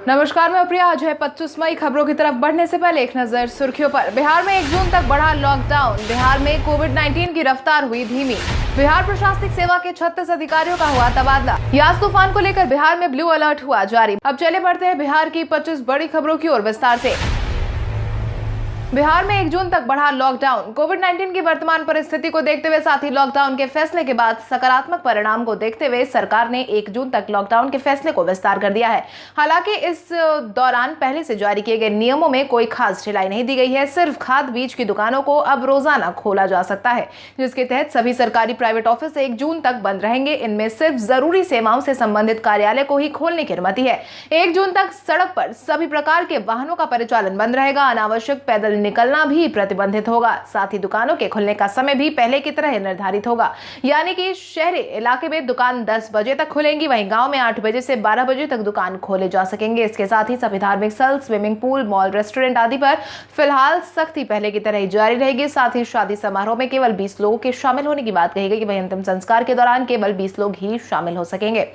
नमस्कार, मैं प्रिया। आज है 25 मई। खबरों की तरफ बढ़ने से पहले एक नजर सुर्खियों पर। बिहार में 1 जून तक बढ़ा लॉकडाउन। बिहार में कोविड-19 की रफ्तार हुई धीमी। बिहार प्रशासनिक सेवा के 36 अधिकारियों का हुआ तबादला। यास तूफान को लेकर बिहार में ब्लू अलर्ट हुआ जारी। अब चले बढ़ते हैं बिहार की 25 बड़ी खबरों की ओर विस्तार से। बिहार में 1 जून तक बढ़ा लॉकडाउन। कोविड-19 की वर्तमान परिस्थिति को देखते हुए साथ ही लॉकडाउन के फैसले के बाद सकारात्मक परिणाम को देखते हुए सरकार ने 1 जून तक लॉकडाउन के फैसले को विस्तार कर दिया है। हालांकि इस दौरान पहले से जारी किए गए नियमों में कोई खास ढिलाई नहीं दी गई है। सिर्फ खाद बीज की दुकानों को अब रोजाना खोला जा सकता है, जिसके तहत सभी सरकारी प्राइवेट ऑफिस 1 जून तक बंद रहेंगे। इनमें सिर्फ जरूरी सेवाओं से संबंधित कार्यालय को ही खोलने की अनुमति है। 1 जून तक सड़क पर सभी प्रकार के वाहनों का परिचालन बंद रहेगा। अनावश्यक पैदल निकलना भी प्रतिबंधित होगा। साथ ही दुकानों के खुलने का समय भी पहले की तरह निर्धारित होगा, यानी कि शहरी इलाके में दुकान 10 बजे तक खुलेंगी, वहीं गांव में 8 बजे से 12 बजे तक दुकान खोले जा सकेंगे। इसके साथ ही सभी धार्मिक स्थल, स्विमिंग पूल, मॉल, रेस्टोरेंट आदि पर फिलहाल सख्ती पहले की तरह ही जारी रहेगी। साथ ही शादी समारोह में केवल 20 लोगों के शामिल होने की बात कही गई। वहीं अंतिम संस्कार के दौरान केवल 20 लोग ही शामिल हो सकेंगे।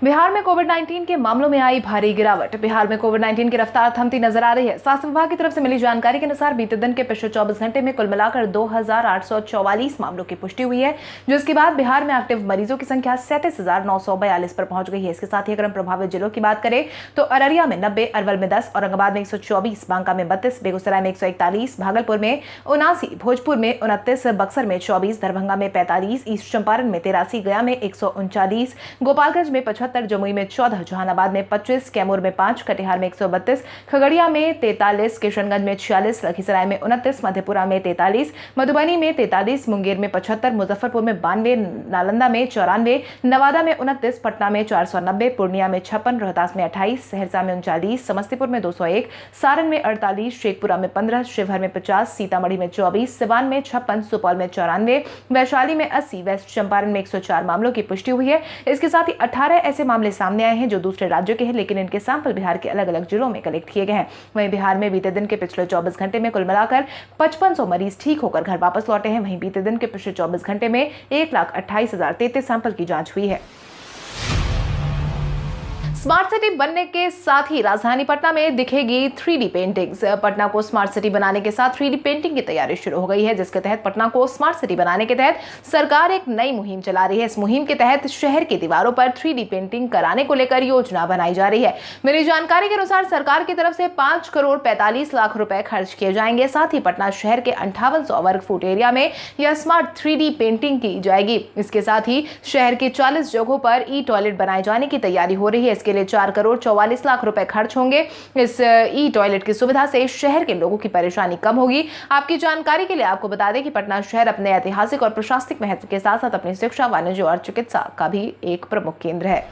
बिहार में कोविड-19 के मामलों में आई भारी गिरावट। बिहार में कोविड-19 की रफ्तार थमती नजर आ रही है। स्वास्थ्य विभाग की तरफ से मिली जानकारी के अनुसार बीते दिन के पिछले 24 घंटे में कुल मिलाकर 2844 मामलों की पुष्टि हुई है, जिसके बाद बिहार में एक्टिव मरीजों की संख्या 37,942 पर पहुंच गई है। इसके साथ ही अगर हम प्रभावित जिलों की बात करें तो अररिया में 90, अरवल में 10, औरंगाबाद में 124, बांका में 32, बेगूसराय में 141, भागलपुर में 79, भोजपुर में 29, बक्सर में 24, दरभंगा में 45, ईस्ट चंपारण में 83, गया में 139, गोपालगंज में 75, जमुई में 14, जहानाबाद में 25, कैमूर में 5, कटिहार में 132, खगड़िया में 43, किशनगंज में 46, लखीसराय में 29, मधेपुरा में 43, मधुबनी में 43, मुंगेर में 75, मुजफ्फरपुर में 92, नालंदा में 94, नवादा में 29, पटना में 490, पूर्णिया में 56, रोहतास में 28, सहरसा में 39, समस्तीपुर में 201, सारण में 48, शेखपुरा में 15, शिवहर में 50, सीतामढ़ी में 24, सिवान में 56, सुपौल में 94, वैशाली में 80, वेस्ट चंपारण में 104 मामलों की पुष्टि हुई है। इसके साथ ही 18 ऐसे मामले सामने आए हैं जो दूसरे राज्यों के हैं, लेकिन इनके सैंपल बिहार के अलग अलग जिलों में कलेक्ट किए गए हैं। वहीं बिहार में बीते दिन के पिछले 24 घंटे में कुल मिलाकर 5500 मरीज ठीक होकर घर वापस लौटे हैं। वहीं बीते दिन के पिछले 24 घंटे में 1,28,033 सैंपल की जांच हुई है। स्मार्ट सिटी बनने के साथ ही राजधानी पटना में दिखेगी 3D पेंटिंग्स। पटना को स्मार्ट सिटी बनाने के साथ 3D पेंटिंग की तैयारी शुरू हो गई है, जिसके तहत पटना को स्मार्ट सिटी बनाने के तहत सरकार एक नई मुहिम चला रही है। इस मुहिम के तहत शहर की दीवारों पर 3D पेंटिंग कराने को लेकर योजना बनाई जा रही है। मिली जानकारी के अनुसार सरकार की तरफ से 5 करोड़ 45 लाख रुपए खर्च किए जाएंगे। साथ ही पटना शहर के 5800 वर्ग फुट एरिया में यह स्मार्ट 3D पेंटिंग की जाएगी। इसके साथ ही शहर के 40 जगहों पर ई टॉयलेट बनाए जाने की तैयारी हो रही है। इसके लिए 4 करोड़ 44 लाख रुपए खर्च होंगे। इस ई टॉयलेट की सुविधा से शहर के लोगों की परेशानी कम होगी। आपकी जानकारी के लिए आपको बता दें कि पटना शहर अपने ऐतिहासिक और प्रशासनिक महत्व के साथ साथ अपनी शिक्षा, वाणिज्य और चिकित्सा का भी एक प्रमुख केंद्र है।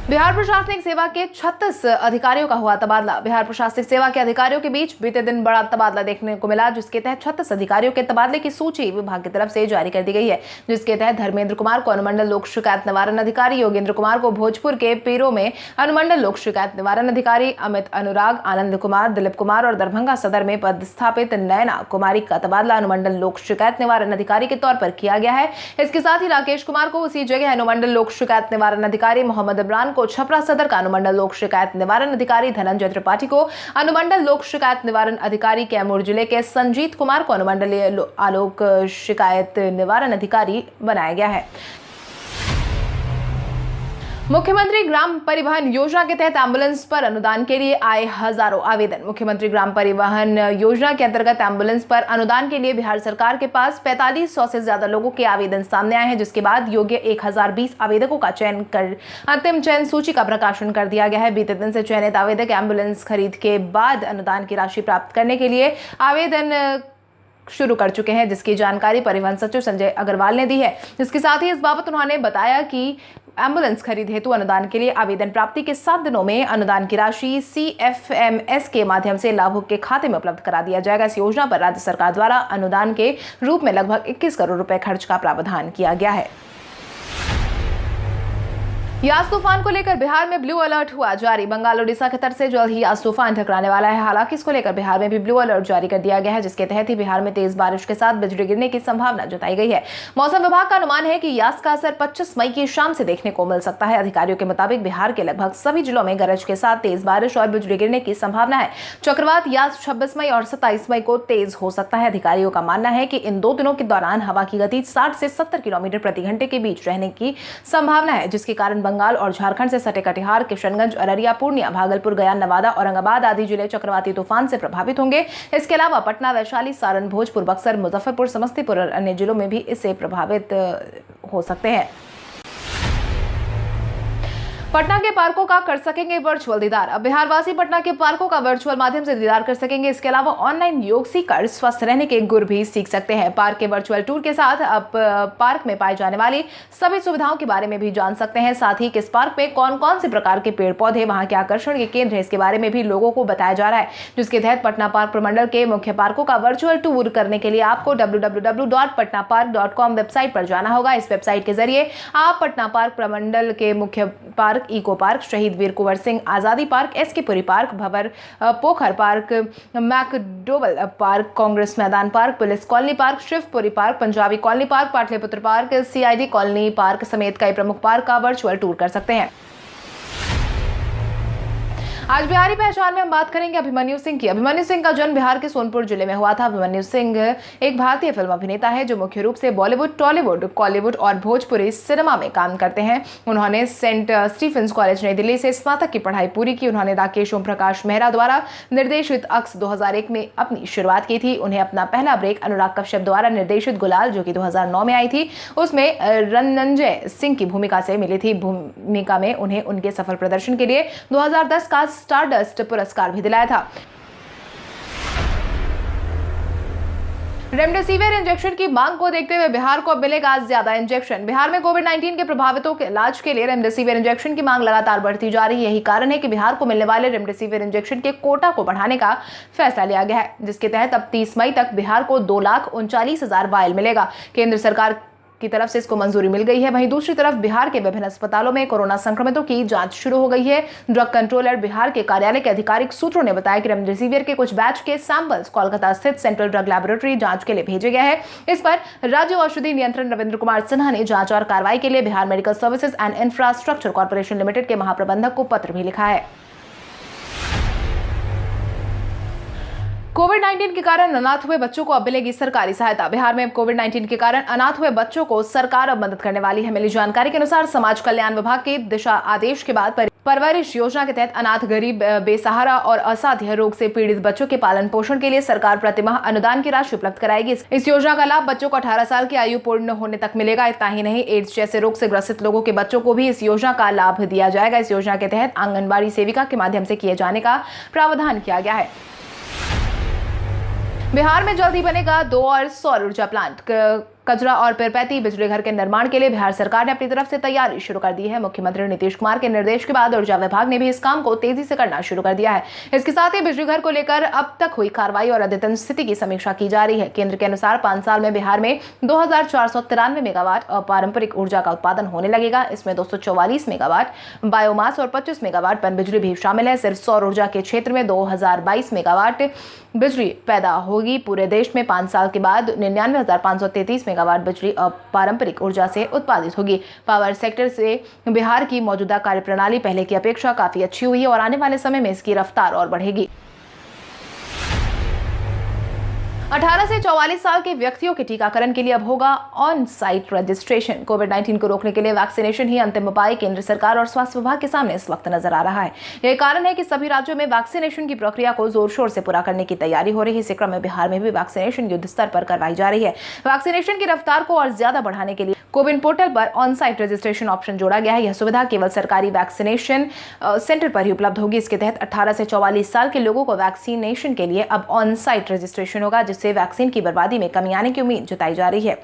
बिहार प्रशासनिक सेवा के 36 अधिकारियों का हुआ तबादला। बिहार प्रशासनिक सेवा के अधिकारियों के बीच बीते दिन बड़ा तबादला देखने को मिला, जिसके तहत 36 अधिकारियों के तबादले की सूची विभाग की तरफ से जारी कर दी गई है। जिसके तहत धर्मेंद्र कुमार को अनुमंडल लोक शिकायत निवारण अधिकारी, योगेंद्र कुमार को भोजपुर के पीरो में अनुमंडल लोक शिकायत निवारण अधिकारी, अमित अनुराग, आनंद कुमार, दिलीप कुमार और दरभंगा सदर में पदस्थापित नैना कुमारी का तबादला अनुमंडल लोक शिकायत निवारण अधिकारी के तौर पर किया गया है। इसके साथ ही राकेश कुमार को उसी जगह अनुमंडल लोक शिकायत निवारण अधिकारी, मोहम्मद इमरान को छपरा सदर का अनुमंडल लोक शिकायत निवारण अधिकारी, धनंजय त्रिपाठी को अनुमंडल लोक शिकायत निवारण अधिकारी, कैमूर जिले के संजीत कुमार को अनुमंडलीय आलोक शिकायत निवारण अधिकारी बनाया गया है। मुख्यमंत्री ग्राम परिवहन योजना के तहत एम्बुलेंस पर अनुदान के लिए आए हजारों आवेदन। मुख्यमंत्री ग्राम परिवहन योजना के अंतर्गत एम्बुलेंस पर अनुदान के लिए बिहार सरकार के पास 4500 से ज्यादा लोगों के आवेदन सामने आए हैं, जिसके बाद योग्य 1020 आवेदकों का चयन कर अंतिम चयन सूची का प्रकाशन कर दिया गया है। बीते दिन से चयनित आवेदक एम्बुलेंस खरीद के बाद अनुदान की राशि प्राप्त करने के लिए आवेदन शुरू कर चुके हैं, जिसकी जानकारी परिवहन सचिव संजय अग्रवाल ने दी है। इसके साथ ही इस बाबत उन्होंने बताया कि एम्बुलेंस खरीद हेतु अनुदान के लिए आवेदन प्राप्ति के 7 दिनों में अनुदान की राशि CFMS के माध्यम से लाभुक के खाते में उपलब्ध करा दिया जाएगा। इस योजना पर राज्य सरकार द्वारा अनुदान के रूप में लगभग 21 करोड़ रुपए खर्च का प्रावधान किया गया है। यास तूफान को लेकर बिहार में ब्लू अलर्ट हुआ जारी। बंगाल ओडिशा के तट से जल्द ही यास तूफान टकराने वाला है। हालांकि इसको लेकर बिहार में भी ब्लू अलर्ट जारी कर दिया गया है, जिसके तहत ही बिहार में तेज बारिश के साथ बिजली गिरने की संभावना जताई गई है। मौसम विभाग का अनुमान है कि यास का असर 25 मई की शाम से देखने को मिल सकता है। अधिकारियों के मुताबिक बिहार के लगभग सभी जिलों में गरज के साथ तेज बारिश और बिजली गिरने की संभावना है। चक्रवात यास 26 मई और 27 मई को तेज हो सकता है। अधिकारियों का मानना है कि इन 2 दिनों के दौरान हवा की गति 60 से 70 किलोमीटर प्रति घंटे के बीच रहने की संभावना है, जिसके कारण बंगाल और झारखंड से सटे कटिहार, किशनगंज, अररिया, पूर्णिया, भागलपुर, गया, नवादा, औरंगाबाद आदि जिले चक्रवाती तूफान से प्रभावित होंगे। इसके अलावा पटना, वैशाली, सारण, भोजपुर, बक्सर, मुजफ्फरपुर, समस्तीपुर और अन्य जिलों में भी इससे प्रभावित हो सकते हैं। पटना के पार्कों का कर सकेंगे वर्चुअल दीदार। अब बिहारवासी पटना के पार्कों का वर्चुअल माध्यम से दीदार कर सकेंगे। इसके अलावा ऑनलाइन योग सीखकर स्वस्थ रहने के गुर भी सीख सकते हैं। पार्क के वर्चुअल टूर के साथ अब पार्क में पाई जाने वाली सभी सुविधाओं के बारे में भी जान सकते हैं। साथ ही किस पार्क में कौन कौन से प्रकार के पेड़ पौधे, वहां के आकर्षण के केंद्र है, इसके बारे में भी लोगों को बताया जा रहा है, जिसके तहत पटना पार्क प्रमंडल के मुख्य पार्कों का वर्चुअल टूर करने के लिए आपको www.patnapark.com वेबसाइट पर जाना होगा। इस वेबसाइट के जरिए आप पटना पार्क प्रमंडल के मुख्य पार्क, इको पार्क, शहीद वीर कुंवर सिंह आजादी पार्क, एसके पुरी पार्क, भंवर पोखर पार्क, मैकडोवल पार्क, कांग्रेस मैदान park, police colony park, Shivpuri park, Punjabi colony park, Pataliputra park, CID colony park समेत कई प्रमुख पार्क का वर्चुअल टूर कर सकते हैं। आज बिहारी पहचान में हम बात करेंगे अभिमन्यु सिंह की। अभिमन्यु सिंह का जन्म बिहार के सोनपुर जिले में हुआ था। अभिमन्यु सिंह एक भारतीय फिल्म अभिनेता है जो मुख्य रूप से बॉलीवुड, टॉलीवुड, कॉलीवुड और भोजपुरी सिनेमा में काम करते हैं। उन्होंने सेंट स्टीफेंस कॉलेज नई दिल्ली से स्नातक की पढ़ाई पूरी की। उन्होंने राकेश ओम प्रकाश मेहरा द्वारा निर्देशित अक्स 2001 में अपनी शुरुआत की थी। उन्हें अपना पहला ब्रेक अनुराग कश्यप द्वारा निर्देशित गुलाल, जो कि 2009 में आई थी, उसमें रणंजय सिंह की भूमिका से मिली थी। भूमिका में उन्हें उनके सफल प्रदर्शन के लिए 2010 का स्टारडस्ट पुरस्कार भी दिलाया था। रेमडेसिविर इंजेक्शन की मांग को देखते हुए बिहार को अब मिलेगा ज्यादा इंजेक्शन। बिहार में कोविड-19 के प्रभावितों के इलाज के लिए रेमडेसिविर इंजेक्शन की मांग लगातार बढ़ती जा रही है। यही कारण है कि बिहार को मिलने वाले रेमडेसिविर इंजेक्शन के कोटा को बढ़ाने का फैसला लिया गया है, जिसके तहत अब 30 मई तक बिहार को 2,39,000 वायल मिलेगा। केंद्र सरकार की तरफ से इसको मंजूरी मिल गई है। वहीं दूसरी तरफ बिहार के विभिन्न अस्पतालों में कोरोना संक्रमितों की जांच शुरू हो गई है। ड्रग कंट्रोलर बिहार के कार्यालय के आधिकारिक सूत्रों ने बताया कि रेमडेसिविर के कुछ बैच के सैंपल्स कोलकाता स्थित सेंट्रल ड्रग लैबोरेटरी जांच के लिए भेजे गए हैं। इस पर राज्य औषधि नियंत्रण रविंद्र कुमार सिन्हा ने जांच और कार्रवाई के लिए Bihar medical services and infrastructure corporation limited के महाप्रबंधक को पत्र भी लिखा है। कोविड-19 के कारण अनाथ हुए बच्चों को अब मिलेगी सरकारी सहायता। बिहार में अब कोविड-19 के कारण अनाथ हुए बच्चों को सरकार अब मदद करने वाली है। मिली जानकारी के अनुसार समाज कल्याण विभाग के दिशा आदेश के बाद परवरिश योजना के तहत अनाथ, गरीब, बेसहारा और असाध्य रोग से पीड़ित बच्चों के पालन पोषण के लिए सरकार प्रतिमाह अनुदान की राशि उपलब्ध कराएगी। इस योजना का लाभ बच्चों को 18 साल की आयु पूर्ण होने तक मिलेगा। इतना ही नहीं, एड्स जैसे रोग से ग्रसित लोगों के बच्चों को भी इस योजना का लाभ दिया जाएगा। इस योजना के तहत आंगनबाड़ी सेविका के माध्यम से किए जाने का प्रावधान किया गया है। बिहार में जल्द ही बनेगा 2 और सौर ऊर्जा प्लांट। कजरा और पिरपैती बिजली घर के निर्माण के लिए बिहार सरकार ने अपनी तरफ से तैयारी शुरू कर दी है। मुख्यमंत्री नीतीश कुमार के निर्देश के बाद ऊर्जा विभाग ने भी इस काम को तेजी से करना शुरू कर दिया है। इसके साथ ही बिजली घर को लेकर अब तक हुई कार्रवाई और अद्यतन स्थिति की समीक्षा की जा रही है। केंद्र के अनुसार 5 साल में बिहार में 2,493 मेगावाट अपारंपरिक ऊर्जा का उत्पादन होने लगेगा। इसमें 244 मेगावाट बायोमास और 25 मेगावाट पन बिजली भी शामिल है। सिर्फ सौर ऊर्जा के क्षेत्र में 2022 मेगावाट बिजली पैदा होगी। पूरे देश में 5 साल के बाद 99,533 मेगावाट बिजली पारंपरिक ऊर्जा से उत्पादित होगी। पावर सेक्टर से बिहार की मौजूदा कार्यप्रणाली पहले की अपेक्षा काफी अच्छी हुई है और आने वाले समय में इसकी रफ्तार और बढ़ेगी। 18 से 44 साल के व्यक्तियों के टीकाकरण के लिए अब होगा ऑन साइट रजिस्ट्रेशन। कोविड-19 को रोकने के लिए वैक्सीनेशन ही अंतिम उपाय केंद्र सरकार और स्वास्थ्य विभाग के सामने इस वक्त नजर आ रहा है। यही कारण है कि सभी राज्यों में वैक्सीनेशन की प्रक्रिया को जोर शोर से पूरा करने की तैयारी हो रही है। इसी क्रम में बिहार में भी वैक्सीनेशन युद्ध स्तर पर करवाई जा रही है। वैक्सीनेशन की रफ्तार को और ज्यादा बढ़ाने के लिए कोविन पोर्टल पर ऑन साइट रजिस्ट्रेशन ऑप्शन जोड़ा गया है। यह सुविधा केवल सरकारी वैक्सीनेशन सेंटर पर ही उपलब्ध होगी। इसके तहत 18 से 44 साल के लोगों को वैक्सीनेशन के लिए अब ऑन साइट रजिस्ट्रेशन होगा, जिससे वैक्सीन की बर्बादी में कमी आने की उम्मीद जताई जा रही है।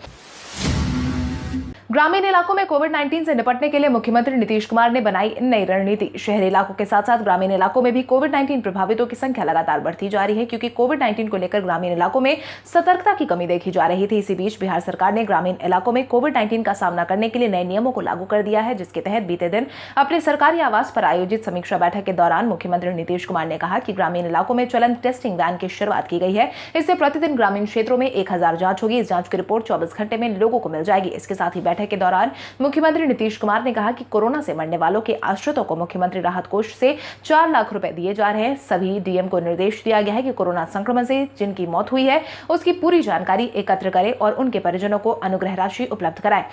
ग्रामीण इलाकों में कोविड-19 से निपटने के लिए मुख्यमंत्री नीतीश कुमार ने बनाई नई रणनीति। शहरी इलाकों के साथ साथ ग्रामीण इलाकों में भी कोविड-19 प्रभावितों की संख्या लगातार बढ़ती जा रही है, क्योंकि कोविड-19 को लेकर ग्रामीण इलाकों में सतर्कता की कमी देखी जा रही थी। इसी बीच बिहार सरकार ने ग्रामीण इलाकों में कोविड-19 का सामना करने के लिए नए नियमों को लागू कर दिया है, जिसके तहत बीते दिन अपने सरकारी आवास पर आयोजित समीक्षा बैठक के दौरान मुख्यमंत्री नीतीश कुमार ने कहा कि ग्रामीण इलाकों में चलंत टेस्टिंग वैन की शुरुआत की गई है। इससे प्रतिदिन ग्रामीण क्षेत्रों में 1000 जांच होगी। इस जांच की रिपोर्ट 24 घंटे में लोगों को मिल जाएगी। इसके साथ ही बैठक के दौरान मुख्यमंत्री नीतीश कुमार ने कहा कि कोरोना से मरने वालों के आश्रितों को मुख्यमंत्री राहत कोष से 4 लाख रुपए दिए जा रहे हैं। सभी डीएम को निर्देश दिया गया है कि कोरोना संक्रमण से जिनकी मौत हुई है उसकी पूरी जानकारी एकत्र करें और उनके परिजनों को अनुग्रह राशि उपलब्ध कराएं।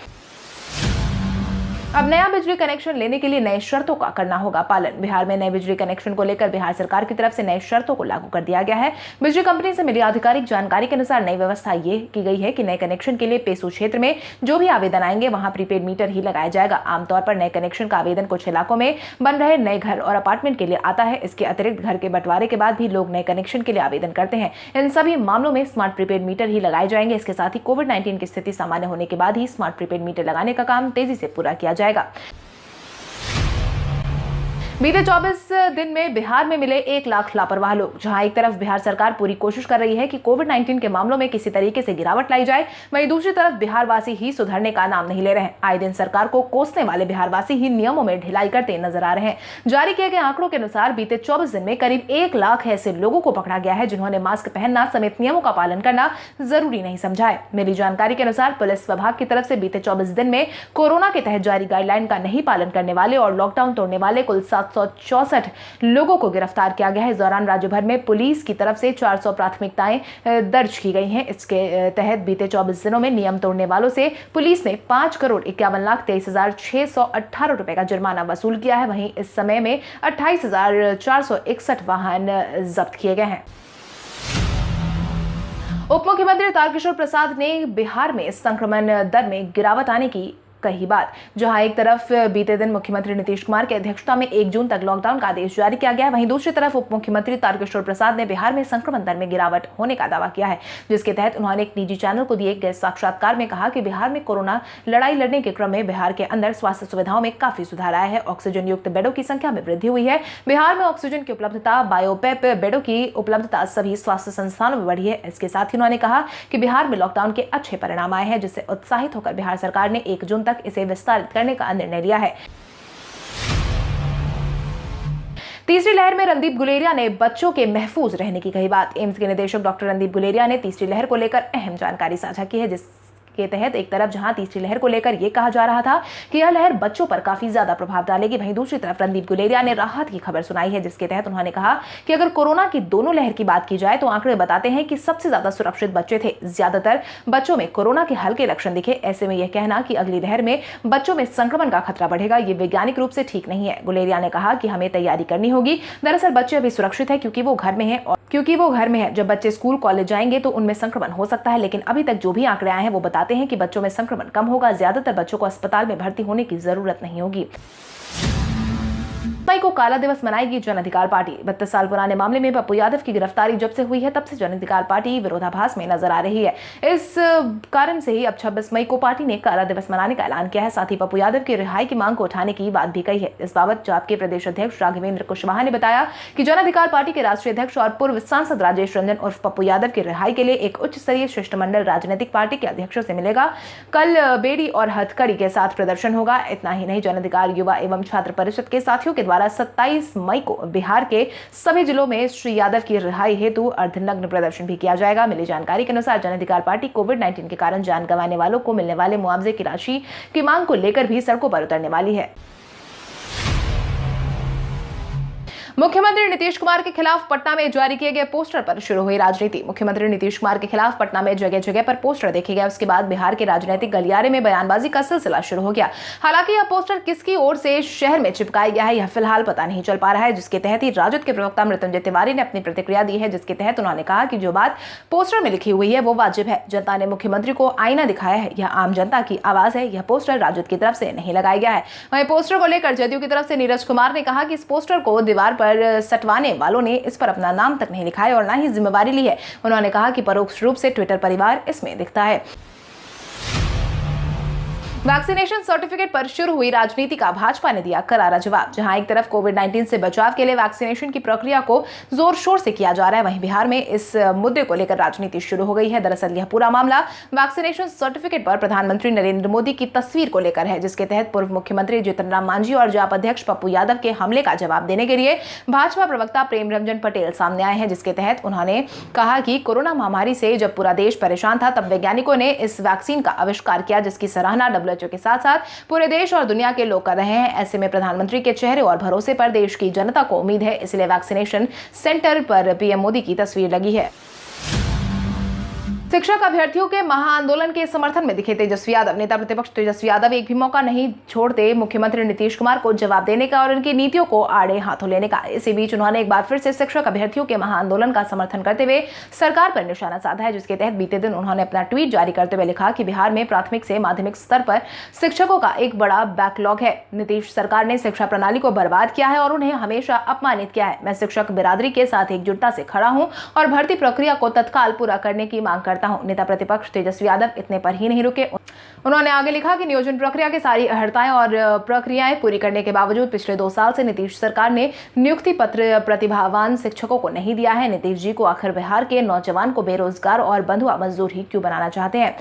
अब नया बिजली कनेक्शन लेने के लिए नए शर्तों का करना होगा पालन। बिहार में नए बिजली कनेक्शन को लेकर बिहार सरकार की तरफ से नए शर्तों को लागू कर दिया गया है। बिजली कंपनी से मिली आधिकारिक जानकारी के अनुसार नई व्यवस्था ये की गई है कि नए कनेक्शन के लिए पेसू क्षेत्र में जो भी आवेदन आएंगे वहां प्रीपेड मीटर ही लगाया जाएगा। आमतौर पर नए कनेक्शन का आवेदन कुछ इलाकों में बन रहे नए घर और अपार्टमेंट के लिए आता है। इसके अतिरिक्त घर के बंटवारे के बाद भी लोग नए कनेक्शन के लिए आवेदन करते हैं। इन सभी मामलों में स्मार्ट प्रीपेड मीटर ही लगाए जाएंगे। इसके साथ ही कोविड-19 की स्थिति सामान्य होने के बाद ही स्मार्ट प्रीपेड मीटर लगाने का काम तेजी से पूरा किया जाएगा। बीते 24 दिन में बिहार में मिले 1 लाख लापरवाह लोग। जहां एक तरफ बिहार सरकार पूरी कोशिश कर रही है कि कोविड-19 के मामलों में किसी तरीके से गिरावट लाई जाए, वहीं दूसरी तरफ बिहारवासी ही सुधरने का नाम नहीं ले रहे हैं। आए दिन सरकार को कोसने वाले बिहारवासी ही नियमों में ढिलाई करते नजर आ रहे हैं। जारी किए गए आंकड़ों के अनुसार बीते 24 दिन में करीब 1 लाख ऐसे लोगों को पकड़ा गया है जिन्होंने मास्क पहनना समेत नियमों का पालन करना जरूरी नहीं समझा है। मिली जानकारी के अनुसार पुलिस विभाग की तरफ से बीते 24 दिन में कोरोना के तहत जारी गाइडलाइन का नहीं पालन करने वाले और लॉकडाउन तोड़ने वाले कुल 764 लोगों को गिरफ्तार किया गया है। इस दौरान राज्य भर में पुलिस की तरफ से 400 प्राथमिकताएं दर्ज की गई हैं। इसके तहत बीते 24 दिनों में नियम तोड़ने वालों से पुलिस ने 5,51,23,618 रुपए का जुर्माना वसूल किया है। वहीं इस समय में 28,461 वाहन जब्त किए गए हैं। उप मुख्यमंत्री तारकिशोर प्रसाद ने बिहार में संक्रमण दर में गिरावट आने की कही बात। जहां एक तरफ बीते दिन मुख्यमंत्री नीतीश कुमार की अध्यक्षता में 1 जून तक लॉकडाउन का आदेश जारी किया गया, वहीं दूसरी तरफ उप मुख्यमंत्री तारकिशोर प्रसाद ने बिहार में संक्रमण दर में गिरावट होने का दावा किया है, जिसके तहत उन्होंने एक निजी चैनल को दिए गए साक्षात्कार में कहा कि बिहार में कोरोना लड़ाई लड़ने के क्रम में बिहार के अंदर स्वास्थ्य सुविधाओं में काफी सुधार आया है। ऑक्सीजन युक्त बेडों की संख्या में वृद्धि हुई है। बिहार में ऑक्सीजन की उपलब्धता, बायोपेप बेडों की उपलब्धता सभी स्वास्थ्य संस्थानों में बढ़ी है। इसके साथ ही उन्होंने कहा कि बिहार में लॉकडाउन के अच्छे परिणाम आए हैं, जिससे उत्साहित होकर बिहार सरकार ने 1 जून तक इसे विस्तारित करने का निर्णय लिया है। तीसरी लहर में रणदीप गुलेरिया ने बच्चों के महफूज रहने की कही बात। एम्स के निदेशक डॉक्टर रणदीप गुलेरिया ने तीसरी लहर को लेकर अहम जानकारी साझा की है, जिसके तहत एक तरफ जहां तीसरी लहर को लेकर यह कहा जा रहा था कि यह लहर बच्चों पर काफी ज्यादा प्रभाव डालेगी, वहीं दूसरी तरफ रणदीप गुलेरिया ने राहत की खबर सुनाई है, जिसके तहत उन्होंने कहा कि अगर कोरोना की दोनों लहर की बात की जाए तो आंकड़े बताते हैं कि सबसे ज्यादा सुरक्षित बच्चे थे। ज्यादातर बच्चों में कोरोना के हल्के लक्षण दिखे। ऐसे में यह कहना कि अगली लहर में बच्चों में संक्रमण का खतरा बढ़ेगा, ये वैज्ञानिक रूप से ठीक नहीं है। गुलेरिया ने कहा कि हमें तैयारी करनी होगी। दरअसल बच्चे अभी सुरक्षित है क्योंकि वो घर में है। जब बच्चे स्कूल कॉलेज जाएंगे तो उनमें संक्रमण हो सकता है, लेकिन अभी तक जो भी आंकड़े आए हैं वो बताते हैं कि बच्चों में संक्रमण कम होगा। ज्यादातर बच्चों को अस्पताल में भर्ती होने की जरूरत नहीं होगी। मई को काला दिवस मनाएगी जन अधिकार पार्टी। 32 साल पुराने मामले में पप्पू यादव की गिरफ्तारी जब से हुई है तब से जन अधिकार पार्टी विरोधाभास में नजर आ रही है। इस कारण से ही अब 26 मई को पार्टी ने काला दिवस मनाने का ऐलान किया है। साथ ही पप्पू यादव की रिहाई की मांग को उठाने की बात भी कही है। इस बाबत जाप के प्रदेश अध्यक्ष राघवेंद्र कुशवाहा ने बताया कि जन अधिकार पार्टी के राष्ट्रीय अध्यक्ष और पूर्व सांसद राजेश रंजन उर्फ पप्पू यादव की रिहाई के लिए एक उच्च स्तरीय शिष्टमंडल राजनीतिक पार्टी के अध्यक्षों से मिलेगा। कल बेड़ी और हथकड़ी के साथ प्रदर्शन होगा। इतना ही नहीं, जन अधिकार युवा एवं छात्र परिषद के साथियों के द्वारा 27 मई को बिहार के सभी जिलों में श्री यादव की रिहाई हेतु अर्धनग्न प्रदर्शन भी किया जाएगा। मिली जानकारी के अनुसार जन अधिकार पार्टी कोविड-19 के कारण जान गंवाने वालों को मिलने वाले मुआवजे की राशि की मांग को लेकर भी सड़कों पर उतरने वाली है। मुख्यमंत्री नीतीश कुमार के खिलाफ पटना में जारी किए गए पोस्टर पर शुरू हुई राजनीति। मुख्यमंत्री नीतीश कुमार के खिलाफ पटना में जगह जगह पर पोस्टर देखे गए। उसके बाद बिहार के राजनीतिक गलियारे में बयानबाजी का सिलसिला शुरू हो गया। हालांकि यह पोस्टर किसकी ओर से शहर में चिपकाया गया है यह फिलहाल पता नहीं चल पा रहा है, जिसके तहत ही राजद के प्रवक्ता मृत्युंजय तिवारी ने अपनी प्रतिक्रिया दी है, जिसके तहत उन्होंने कहा कि जो बात पोस्टर में लिखी हुई है वो वाजिब है। जनता ने मुख्यमंत्री को आईना दिखाया है, यह आम जनता की आवाज है। यह पोस्टर राजद की तरफ से नहीं लगाया गया है। वहीं पोस्टर को लेकर जदयू की तरफ से नीरज कुमार ने कहा कि इस पोस्टर को दीवार पर सटवाने वालों ने इस पर अपना नाम तक नहीं लिखा है और ना ही जिम्मेवारी ली है। उन्होंने कहा कि परोक्ष रूप से ट्विटर परिवार इसमें दिखता है। वैक्सीनेशन सर्टिफिकेट पर शुरू हुई राजनीति का भाजपा ने दिया करारा जवाब। जहां एक तरफ कोविड-19 से बचाव के लिए वैक्सीनेशन की प्रक्रिया को जोर शोर से किया जा रहा है, वहीं बिहार में इस मुद्दे को लेकर राजनीति शुरू हो गई है। दरअसल यह पूरा मामला वैक्सीनेशन सर्टिफिकेट पर प्रधानमंत्री नरेंद्र मोदी की तस्वीर को लेकर है, जिसके तहत पूर्व मुख्यमंत्री जीतन राम मांझी और जाप अध्यक्ष पप्पू यादव के हमले का जवाब देने के लिए भाजपा प्रवक्ता प्रेम रंजन पटेल सामने आए हैं। जिसके तहत उन्होंने कहा कि कोरोना महामारी से जब पूरा देश परेशान था, तब वैज्ञानिकों ने इस वैक्सीन का आविष्कार किया, जिसकी सराहना WHO के साथ साथ पूरे देश और दुनिया के लोग कर रहे हैं। ऐसे में प्रधानमंत्री के चेहरे और भरोसे पर देश की जनता को उम्मीद है, इसलिए वैक्सीनेशन सेंटर पर पीएम मोदी की तस्वीर लगी है। शिक्षक अभ्यर्थियों के महाआंदोलन के समर्थन में दिखे तेजस्वी यादव। नेता प्रतिपक्ष तेजस्वी यादव एक भी मौका नहीं छोड़ते मुख्यमंत्री नीतीश कुमार को जवाब देने का और उनकी नीतियों को आड़े हाथों लेने का। इसी बीच उन्होंने एक बार फिर से शिक्षक अभ्यर्थियों के महाआंदोलन का समर्थन करते हुए सरकार पर निशाना साधा है, जिसके तहत बीते दिन उन्होंने अपना ट्वीट जारी करते हुए लिखा कि बिहार में प्राथमिक से माध्यमिक स्तर पर शिक्षकों का एक बड़ा बैकलॉग है। नीतीश सरकार ने शिक्षा प्रणाली को बर्बाद किया है और उन्हें हमेशा अपमानित किया है। मैं शिक्षक बिरादरी के साथ एकजुटता से खड़ा हूं और भर्ती प्रक्रिया को तत्काल पूरा करने की मांग करता हूं। नेता प्रतिपक्ष तेजस्वी यादव इतने पर ही नहीं रुके। उन्होंने आगे लिखा कि नियोजन प्रक्रिया की सारी अहर्ताएं और प्रक्रियाएं पूरी करने के बावजूद पिछले 2 साल से नीतीश सरकार ने नियुक्ति पत्र प्रतिभावान शिक्षकों को नहीं दिया है। नीतीश जी को आखिर बिहार के नौजवान को बेरोजगार और बंधुआ मजदूर ही क्यों बनाना चाहते हैं।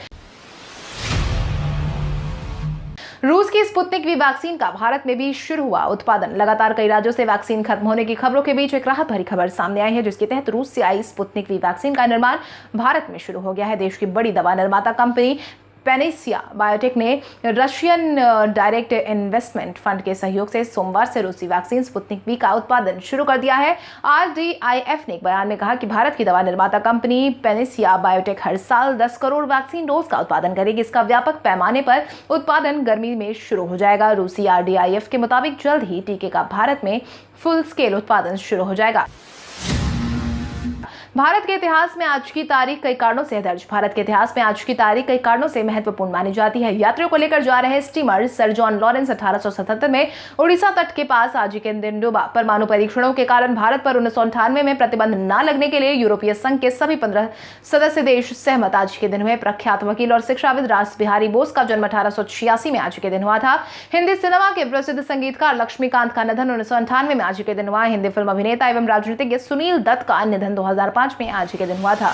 रूस की स्पुतनिक वी वैक्सीन का भारत में भी शुरू हुआ उत्पादन। लगातार कई राज्यों से वैक्सीन खत्म होने की खबरों के बीच एक राहत भरी खबर सामने आई है, जिसके तहत रूस से आई स्पुतनिक वी वैक्सीन का निर्माण भारत में शुरू हो गया है। देश की बड़ी दवा निर्माता कंपनी पेनेसिया बायोटेक ने रशियन डायरेक्ट इन्वेस्टमेंट फंड के सहयोग से सोमवार से रूसी वैक्सीन स्पुतनिक वी का उत्पादन शुरू कर दिया है। RDIF ने एक बयान में कहा कि भारत की दवा निर्माता कंपनी पेनेसिया बायोटेक हर साल 10 करोड़ वैक्सीन डोज का उत्पादन करेगी। इसका व्यापक पैमाने पर उत्पादन गर्मी में शुरू हो जाएगा। रूसी RDIF के मुताबिक जल्द ही टीके का भारत में फुल स्केल उत्पादन शुरू हो जाएगा। भारत के इतिहास में आज की तारीख कई कारणों से दर्ज। भारत के इतिहास में आज की तारीख कई कारणों से महत्वपूर्ण मानी जाती है। यात्रियों को लेकर जा रहे स्टीमर सर जॉन लॉरेंस 1877 में उड़ीसा तट के पास आज के दिन डूबा। परमाणु परीक्षणों के कारण भारत पर 1998 में प्रतिबंध न लगने के लिए यूरोपीय संघ के सभी 15 सदस्य देश सहमत आज के दिन हुए। प्रख्यात वकील और शिक्षाविद रास बिहारी बोस का जन्म 1886 में आज के दिन हुआ था। हिंदी सिनेमा के प्रसिद्ध संगीतकार लक्ष्मीकांत का निधन 1998 में आज के दिन हुआ। हिंदी फिल्म अभिनेता एवं राजनीतिज्ञ सुनील दत्त का निधन 2005 में आज के दिन हुआ था।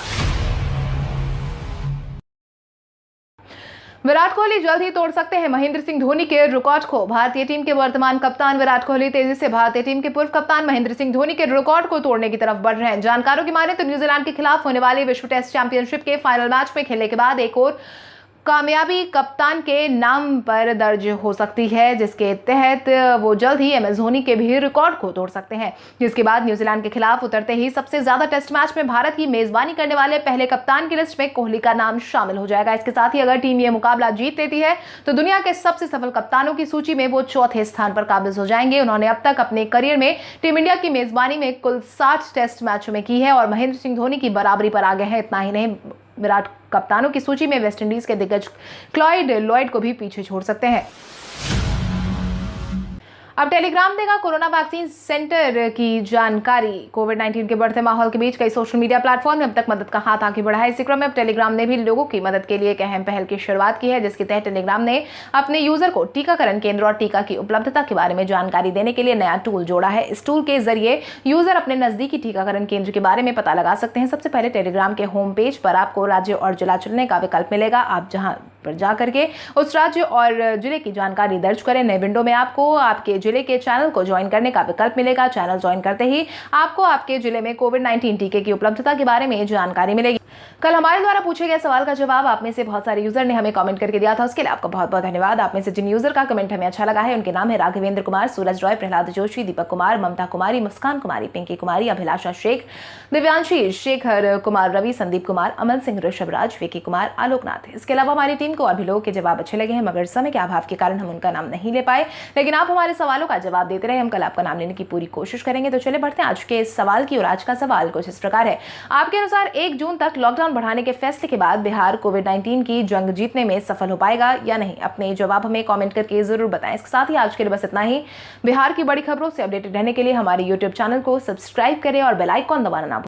विराट कोहली जल्द ही तोड़ सकते हैं महेंद्र सिंह धोनी के रिकॉर्ड को। भारतीय टीम के वर्तमान कप्तान विराट कोहली तेजी से भारतीय टीम के पूर्व कप्तान महेंद्र सिंह धोनी के रिकॉर्ड को तोड़ने की तरफ बढ़ रहे हैं। जानकारों की माने तो न्यूजीलैंड के खिलाफ होने वाले विश्व टेस्ट चैंपियनशिप के फाइनल मैच में खेलने के बाद एक और कामयाबी कप्तान के नाम पर दर्ज हो सकती है, जिसके तहत वो जल्द ही MS धोनी के भी रिकॉर्ड को तोड़ सकते हैं। जिसके बाद न्यूजीलैंड के खिलाफ उतरते ही सबसे ज्यादा टेस्ट मैच में भारत की मेजबानी करने वाले पहले कप्तान की लिस्ट में कोहली का नाम शामिल हो जाएगा। इसके साथ ही अगर टीम ये मुकाबला जीत लेती है तो दुनिया के सबसे सफल कप्तानों की सूची में वो चौथे स्थान पर काबिज हो जाएंगे। उन्होंने अब तक अपने करियर में टीम इंडिया की मेजबानी में कुल 60 टेस्ट मैचों में की है और महेंद्र सिंह धोनी की बराबरी पर आ गए हैं। इतना ही नहीं, विराट कप्तानों की सूची में वेस्टइंडीज के दिग्गज क्लॉइड लॉयड को भी पीछे छोड़ सकते हैं। अब टेलीग्राम देगा कोरोना वैक्सीन सेंटर की जानकारी। कोविड-19 के बढ़ते माहौल के बीच कई सोशल मीडिया प्लेटफॉर्म ने अब तक मदद का हाथ आगे बढ़ाया है। इसी क्रम में अब टेलीग्राम ने भी लोगों की मदद के लिए एक अहम पहल की शुरुआत की है, जिसके तहत टेलीग्राम ने अपने यूजर को टीकाकरण केंद्र और टीका की उपलब्धता के बारे में जानकारी देने के लिए नया टूल जोड़ा है। इस टूल के जरिए यूजर अपने नजदीकी टीकाकरण केंद्र के बारे में पता लगा सकते हैं। सबसे पहले टेलीग्राम के होम पेज पर आपको राज्य और जिला चुनने का विकल्प मिलेगा। आप जहां पर जा करके उस राज्य और जिले की जानकारी दर्ज करें। नए विंडो में आपको आपके जिले के चैनल को ज्वाइन करने का विकल्प मिलेगा। चैनल ज्वाइन करते ही आपको आपके जिले में कोविड-19 टीके की उपलब्धता के बारे में जानकारी मिलेगी। कल हमारे द्वारा पूछे गए सवाल का जवाब आप में से बहुत सारे यूजर ने हमें कमेंट करके दिया था, उसके लिए आपका बहुत बहुत धन्यवाद। आप में से जिन यूजर का कमेंट हमें अच्छा लगा है उनके नाम है राघवेंद्र कुमार, सूरज रॉय, प्रहलाद जोशी, दीपक कुमार, ममता कुमारी, मुस्कान कुमारी, पिंकी कुमारी, अभिलाषा शेख, दिव्यांशी शेखर कुमार, रवि, संदीप कुमार, अमन सिंह, ऋषभ राज, विकी कुमार, आलोकनाथ। इसके अलावा हमारी टीम को अभी लोगों के जवाब अच्छे लगे हैं, मगर समय के अभाव के कारण हम उनका नाम नहीं ले पाए, लेकिन आप हमारे सवालों का जवाब देते रहे। हम कल आपका नाम लेने की पूरी कोशिश करेंगे। तो चले बढ़ते हैं आज के इस सवाल की। और आज का सवाल कुछ इस प्रकार है, आपके अनुसार 1 जून तक लॉकडाउन बढ़ाने के फैसले के बाद बिहार कोविड-19 की जंग जीतने में सफल हो पाएगा या नहीं? अपने जवाब हमें कमेंट करके जरूर बताएं। इसके साथ ही आज के लिए बस इतना ही। बिहार की बड़ी खबरों से अपडेटेड रहने के लिए हमारे YouTube चैनल को सब्सक्राइब करें और बेल आइकॉन दबाना ना भूलें।